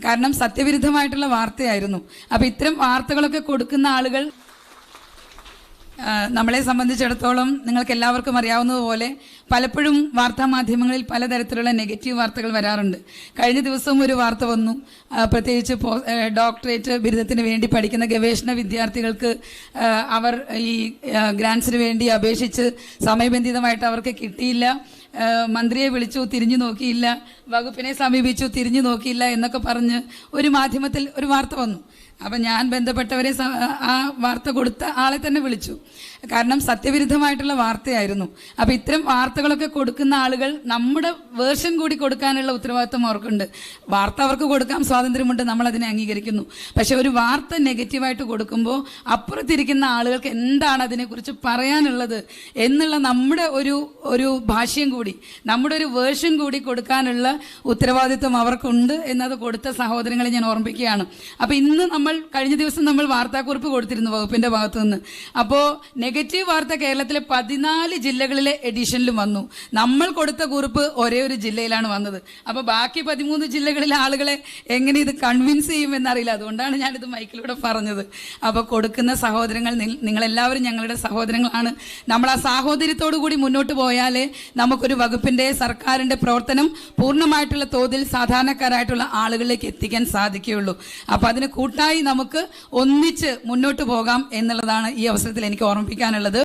കാരണം സത്യവിരുദ്ധമായിട്ടുള്ള വാർത്തയായിരുന്നു. അപ്പൊ ഇത്തരം വാർത്തകളൊക്കെ കൊടുക്കുന്ന ആളുകൾ നമ്മളെ സംബന്ധിച്ചിടത്തോളം നിങ്ങൾക്ക് എല്ലാവർക്കും അറിയാവുന്നതുപോലെ പലപ്പോഴും വാർത്താ മാധ്യമങ്ങളിൽ പലതരത്തിലുള്ള നെഗറ്റീവ് വാർത്തകൾ വരാറുണ്ട്. കഴിഞ്ഞ ദിവസവും ഒരു വാർത്ത വന്നു, പ്രത്യേകിച്ച് ഡോക്ടറേറ്റ് ബിരുദത്തിന് വേണ്ടി പഠിക്കുന്ന ഗവേഷണ വിദ്യാർത്ഥികൾക്ക് അവർ ഈ ഗ്രാൻസിന് വേണ്ടി അപേക്ഷിച്ച് സമയബന്ധിതമായിട്ട് അവർക്ക് കിട്ടിയില്ല, മന്ത്രിയെ വിളിച്ചു തിരിഞ്ഞു നോക്കിയില്ല, വകുപ്പിനെ സമീപിച്ചു തിരിഞ്ഞു നോക്കിയില്ല എന്നൊക്കെ പറഞ്ഞ് ഒരു മാധ്യമത്തിൽ ഒരു വാർത്ത വന്നു. അപ്പം ഞാൻ ബന്ധപ്പെട്ടവരെ ആ വാർത്ത കൊടുത്ത ആളെ തന്നെ വിളിച്ചു. കാരണം സത്യവിരുദ്ധമായിട്ടുള്ള വാർത്തയായിരുന്നു. അപ്പം ഇത്തരം വാർത്തകളൊക്കെ കൊടുക്കുന്ന ആളുകൾ നമ്മുടെ വേർഷൻ കൂടി കൊടുക്കാനുള്ള ഉത്തരവാദിത്വം അവർക്കുണ്ട്. വാർത്ത അവർക്ക് കൊടുക്കാൻ സ്വാതന്ത്ര്യമുണ്ട്, നമ്മളതിനെ അംഗീകരിക്കുന്നു. പക്ഷെ ഒരു വാർത്ത നെഗറ്റീവായിട്ട് കൊടുക്കുമ്പോൾ അപ്പുറത്തിരിക്കുന്ന ആളുകൾക്ക് എന്താണ് അതിനെക്കുറിച്ച് പറയാനുള്ളത് എന്നുള്ള നമ്മുടെ ഒരു ഭാഷ്യം കൂടി, നമ്മുടെ ഒരു വേർഷൻ കൂടി കൊടുക്കാനുള്ള ഉത്തരവാദിത്വം അവർക്കുണ്ട് എന്നത് കൊടുത്ത സഹോദരങ്ങളെ ഞാൻ ഓർമ്മിപ്പിക്കുകയാണ്. അപ്പം ഇന്ന് കഴിഞ്ഞ ദിവസം നമ്മൾ വാർത്താക്കുറിപ്പ് കൊടുത്തിരുന്നു വകുപ്പിന്റെ ഭാഗത്തു നിന്ന്. അപ്പോൾ നെഗറ്റീവ് വാർത്ത കേരളത്തിലെ 14 ജില്ലകളിലെ എഡിഷനിലും വന്നു. നമ്മൾ കൊടുത്ത കുറിപ്പ് ഒരേ ഒരു ജില്ലയിലാണ് വന്നത്. അപ്പോൾ ബാക്കി 13 ജില്ലകളിലെ ആളുകളെ എങ്ങനെ ഇത് കൺവിൻസ് ചെയ്യുമെന്നറിയില്ല. അതുകൊണ്ടാണ് ഞാനിത് മൈക്കിലൂടെ പറഞ്ഞത്. അപ്പോൾ കൊടുക്കുന്ന സഹോദരങ്ങൾ, നിങ്ങളെല്ലാവരും ഞങ്ങളുടെ സഹോദരങ്ങളാണ്. നമ്മൾ ആ സാഹോദര്യത്തോടു കൂടി മുന്നോട്ട് പോയാലേ നമുക്കൊരു വകുപ്പിന്റെ സർക്കാരിന്റെ പ്രവർത്തനം പൂർണ്ണമായിട്ടുള്ള തോതിൽ സാധാരണക്കാരായിട്ടുള്ള ആളുകളിലേക്ക് എത്തിക്കാൻ സാധിക്കുകയുള്ളൂ. അപ്പോൾ അതിന് കൂട്ടായി നമുക്ക് ഒന്നിച്ച് മുന്നോട്ട് പോകാം എന്നുള്ളതാണ് ഈ അവസരത്തിൽ എനിക്ക് ഓർമ്മിപ്പിക്കാനുള്ളത്.